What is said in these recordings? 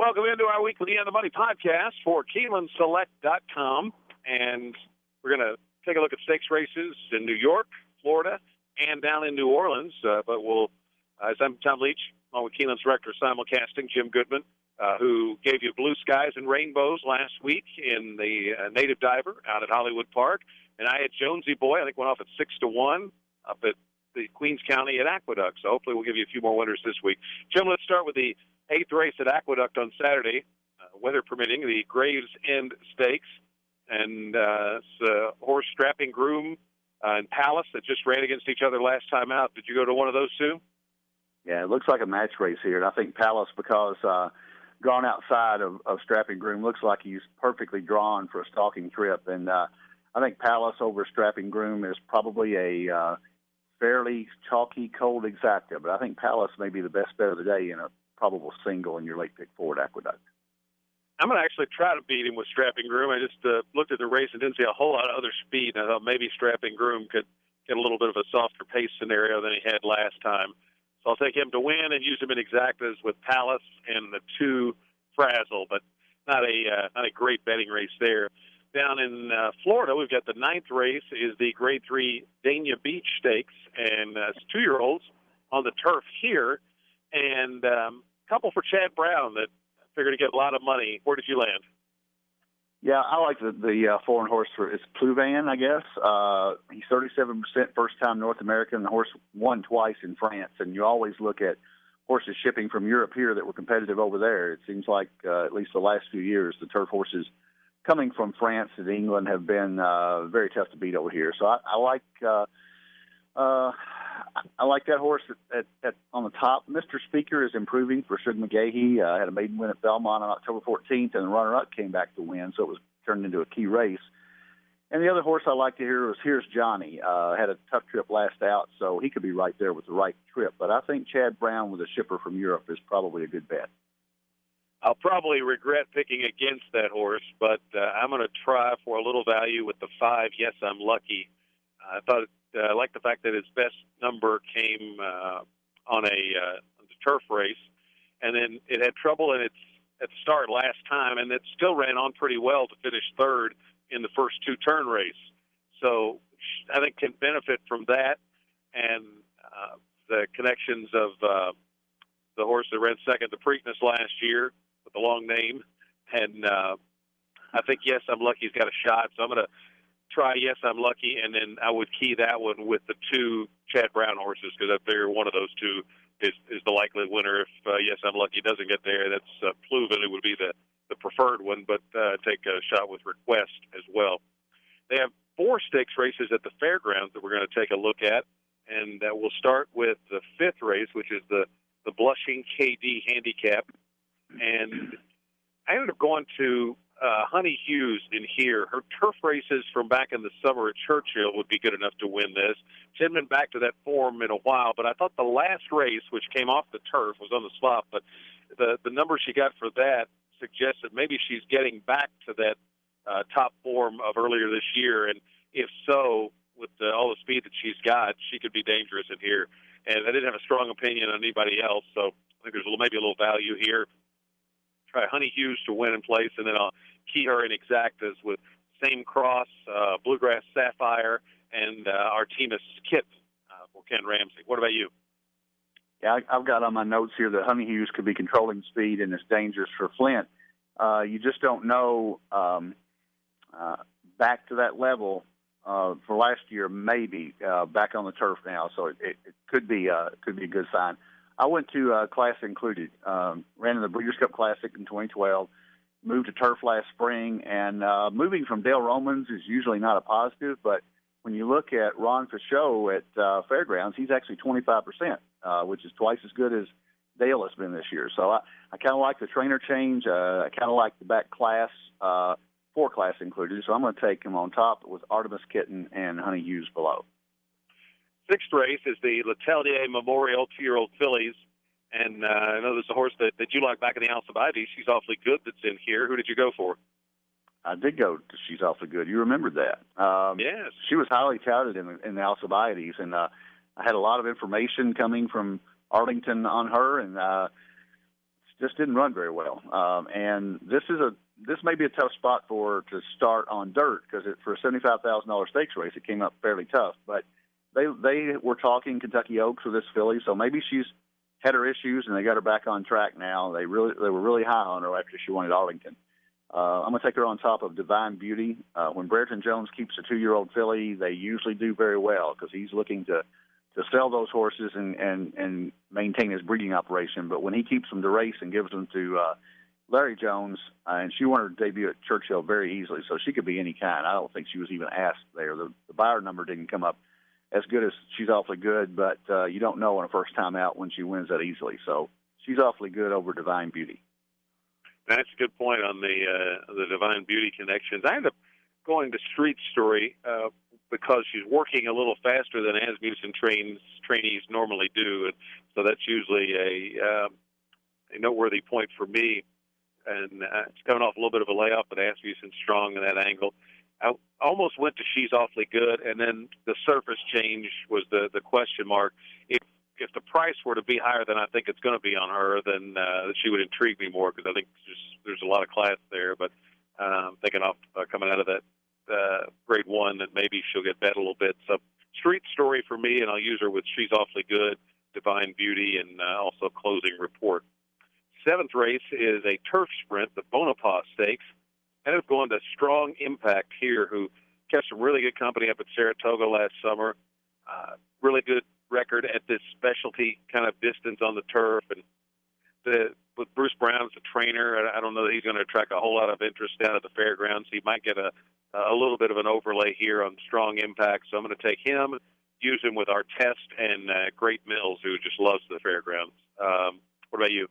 Welcome into our weekly On the Money podcast for KeenelandSelect.com. And we're going to take a look at stakes races in New York, Florida, and down in New Orleans. But we'll, as I'm Tom Leach, along with Keeneland's director of Simulcasting, Jim Goodman, who gave you blue skies and rainbows last week in the Native Diver out at Hollywood Park. And I had Jonesy Boy, I think went off at 6-1 up at the Queens County at Aqueduct. So hopefully we'll give you a few more winners this week. Jim, let's start with the 8th race at Aqueduct on Saturday, weather permitting, the Gravesend Stakes. And it's a horse Strapping Groom and Palace that just ran against each other last time out. Did you go to one of those two? Yeah, it looks like a match race here. And I think Palace, because gone outside of Strapping Groom, looks like he's perfectly drawn for a stalking trip. And I think Palace over Strapping Groom is probably a fairly chalky, cold exacta. But I think Palace may be the best bet of the day in a probable single in your late pick forward Aqueduct. I'm going to actually try to beat him with Strapping Groom. I just looked at the race and didn't see a whole lot of other speed. And I thought maybe Strapping Groom could get a little bit of a softer pace scenario than he had last time. So I'll take him to win and use him in exactas with Palace and the 2 Frazzle, but not a great betting race there. Down in Florida, we've got the 9th race is the Grade 3 Dania Beach Stakes, and it's 2-year-olds on the turf here, and a couple for Chad Brown that figured to get a lot of money. Where did you land? Yeah, I like the foreign horse it's Plouvan, I guess. He's 37% first-time North American. The horse won twice in France, and you always look at horses shipping from Europe here that were competitive over there. It seems like at least the last few years, the turf horses coming from France and England have been very tough to beat over here. So I like that horse at on the top. Mr. Speaker is improving for Sid McGahee. Had a maiden win at Belmont on October 14th, and the runner-up came back to win, so it was turned into a key race. And the other horse I like to hear was Here's Johnny. Had a tough trip last out, so he could be right there with the right trip. But I think Chad Brown with a shipper from Europe is probably a good bet. I'll probably regret picking against that horse, but I'm going to try for a little value with the 5, Yes, I'm Lucky. I thought I liked the fact that his best number came on the turf race, and then it had trouble at the start last time, and it still ran on pretty well to finish 3rd in the first 2-turn race. So I think can benefit from that and the connections of the horse that ran 2nd to Preakness last year with the long name. And I think Yes, I'm Lucky has got a shot. So I'm going to try Yes, I'm Lucky, and then I would key that one with the 2 Chad Brown horses because I figure one of those 2 is the likely winner. If Yes, I'm Lucky doesn't get there, that's Plouvan. It would be the preferred one, but take a shot with Request as well. They have 4 stakes races at the fairgrounds that we're going to take a look at, and we'll start with the 5th race, which is the Blushing KD Handicap. And I ended up going to Honey Hues in here. Her turf races from back in the summer at Churchill would be good enough to win this. She hadn't been back to that form in a while, but I thought the last race, which came off the turf, was on the slop, but the number she got for that suggests that maybe she's getting back to that top form of earlier this year, and if so, with all the speed that she's got, she could be dangerous in here. And I didn't have a strong opinion on anybody else, so I think there's maybe a little value here. Try Honey Hues to win in place, and then I'll key her in exactas with Same Cross, Bluegrass Sapphire, and Artemis Kit for Ken Ramsey. What about you? Yeah, I've got on my notes here that Honey Hues could be controlling speed and is dangerous for Flint. You just don't know back to that level for last year, maybe back on the turf now. So it could be a good sign. I went to Class Included, ran in the Breeders' Cup Classic in 2012, moved to turf last spring, and moving from Dale Romans is usually not a positive, but when you look at Ron Fichot at Fairgrounds, he's actually 25%, which is twice as good as Dale has been this year. So I kind of like the trainer change. I kind of like the back class, 4 Class Included. So I'm going to take him on top with Artemis Kitten and Honey Hues below. 6th race is the Letellier Memorial 2-year-old fillies. And I know there's a horse that you like back in the Alcibiades. She's awfully good that's in here. Who did you go for? I did go to She's Awfully Good. You remembered that. Yes. She was highly touted in the Alcibiades, and I had a lot of information coming from Arlington on her, and just didn't run very well. And this may be a tough spot for her to start on dirt because for a $75,000 stakes race, it came up fairly tough. But they were talking Kentucky Oaks with this filly, so maybe she's had her issues and they got her back on track now. They were really high on her after she won at Arlington. I'm going to take her on top of Divine Beauty. When Brereton Jones keeps a 2-year-old filly, they usually do very well because he's looking to sell those horses and maintain his breeding operation. But when he keeps them to race and gives them to Larry Jones, and she won her debut at Churchill very easily, so she could be any kind. I don't think she was even asked there. The buyer number didn't come up as good as She's Awfully Good, but you don't know on a first time out when she wins that easily. So She's Awfully Good over Divine Beauty. That's a good point on the Divine Beauty connections. I end up going to Street Story because she's working a little faster than Asmussen trainees normally do, and so that's usually a noteworthy point for me. And it's coming off a little bit of a layoff, but Asmussen's strong in that angle. I almost went to She's Awfully Good, and then the surface change was the question mark. If the price were to be higher than I think it's going to be on her, then she would intrigue me more because I think there's a lot of class there. But I'm thinking of coming out of that grade 1 that maybe she'll get bet a little bit. So Street Story for me, and I'll use her with She's Awfully Good, Divine Beauty, and also Closing Report. 7th race is a turf sprint, the Bonapaw Stakes. And it's going to Strong Impact here, who kept some really good company up at Saratoga last summer. Really good record at this specialty kind of distance on the turf. And with Bruce Brown as a trainer, I don't know that he's going to attract a whole lot of interest down at the fairgrounds. He might get a little bit of an overlay here on Strong Impact. So I'm going to take him, use him with our test, and Great Mills, who just loves the fairgrounds. What about you?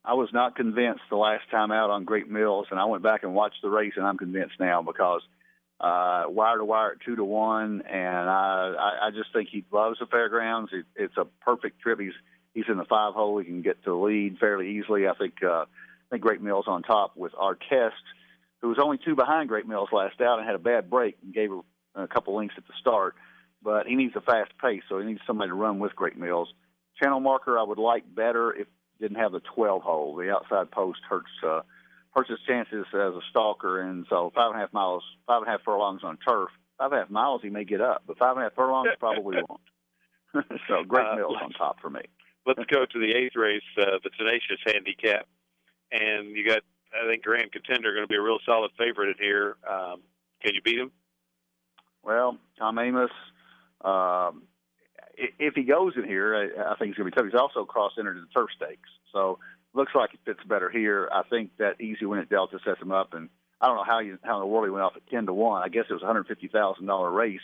I was not convinced the last time out on Great Mills, and I went back and watched the race, and I'm convinced now because wire to wire at 2-1, and I just think he loves the fairgrounds. It's a perfect trip. He's in the 5-hole. He can get to the lead fairly easily. I think Great Mills on top with our test, who was only 2 behind Great Mills last out and had a bad break and gave her a couple lengths at the start. But he needs a fast pace, so he needs somebody to run with Great Mills. Channel Marker I would like better if didn't have the 12-hole. The outside post hurts his chances as a stalker, and so 5.5 furlongs on turf. 5.5 miles he may get up, but 5.5 furlongs probably won't. So Great Mills on top for me. Let's go to the 8th race, the Tenacious Handicap, and you got, I think, Grand Contender going to be a real solid favorite in here. Can you beat him? Well, Tom Amos, if he goes in here, I think he's going to be tough. He's also cross-entered the turf stakes, so looks like he fits better here. I think that easy win at Delta sets him up, and I don't know how in the world he went off at 10-1. I guess it was a $150,000 race,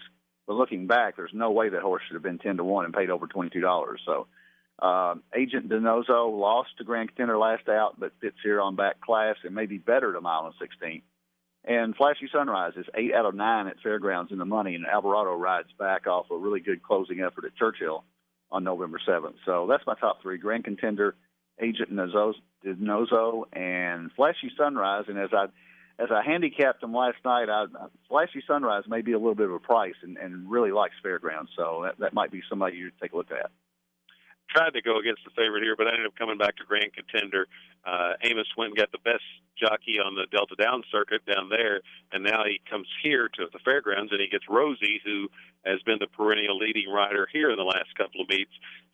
but looking back, there's no way that horse should have been 10-1 and paid over $22. So Agent Nozzo lost to Grand Contender last out, but fits here on back class and maybe better to mile and 16. And Flashy Sunrise is 8 out of 9 at Fairgrounds in the money, and Alvarado rides back off a really good closing effort at Churchill on November 7th. So that's my top 3: Grand Contender, Agent Nozzo, and Flashy Sunrise. And as I handicapped them last night, Flashy Sunrise may be a little bit of a price and really likes Fairgrounds, so that might be somebody you take a look at. Tried to go against the favorite here, but I ended up coming back to Grand Contender. Amos went and got the best jockey on the Delta Downs circuit down there, and now he comes here to the fairgrounds, and he gets Rosie, who has been the perennial leading rider here in the last couple of meets.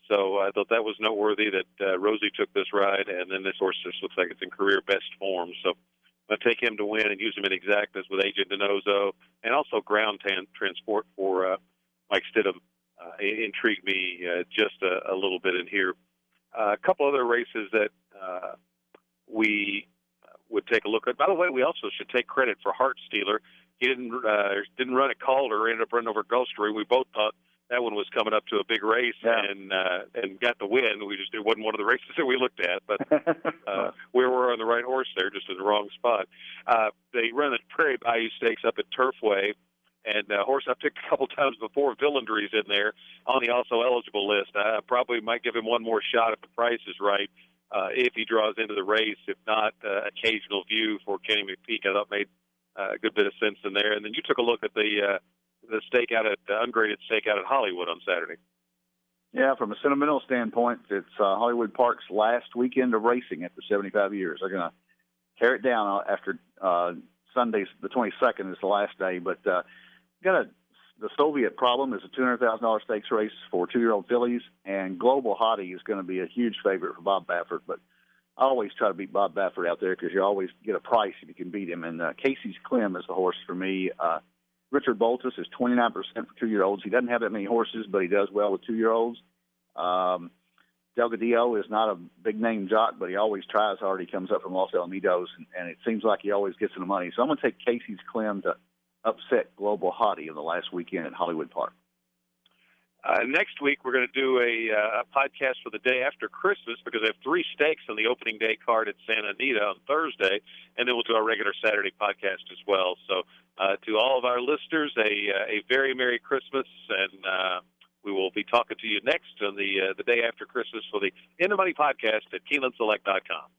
So I thought that was noteworthy that Rosie took this ride, and then this horse just looks like it's in career best form. So I'm going to take him to win and use him in exactas with Agent Denozo, and also Ground Transport for Mike Stidham. Intrigued me just a little bit in here. A couple other races that we would take a look at. By the way, we also should take credit for Heart Stealer. He didn't run at Calder, ended up running over Gulfstream. We both thought that one was coming up to a big race, and got the win. It wasn't one of the races that we looked at, but we were on the right horse there, just in the wrong spot. They run the Prairie Bayou Stakes up at Turfway. And a horse I've picked a couple times before, Villandry's in there on the also eligible list. I probably might give him one more shot if the price is right, if he draws into the race. If not, Occasional View for Kenny McPeak I thought made a good bit of sense in there. And then you took a look at the stake out at ungraded stake out at Hollywood on Saturday. Yeah, from a sentimental standpoint, it's Hollywood Park's last weekend of racing after 75 years. They're going to tear it down after Sunday, the 22nd is the last day. But the Soviet Problem is a $200,000 stakes race for 2-year-old fillies, and Global Hottie is going to be a huge favorite for Bob Baffert. But I always try to beat Bob Baffert out there because you always get a price if you can beat him. And Casey's Clem is the horse for me. Richard Boltus is 29% for 2-year-olds. He doesn't have that many horses, but he does well with 2-year-olds. Delgadillo is not a big-name jock, but he always tries hard. He comes up from Los Alamitos, and it seems like he always gets in the money. So I'm going to take Casey's Clem to upset Global Hottie in the last weekend at Hollywood Park. Next week, we're going to do a podcast for the day after Christmas because I have 3 stakes on the opening day card at Santa Anita on Thursday, and then we'll do our regular Saturday podcast as well. So to all of our listeners, a very Merry Christmas, and we will be talking to you next on the day after Christmas for the In the Money podcast at KeenelandSelect.com.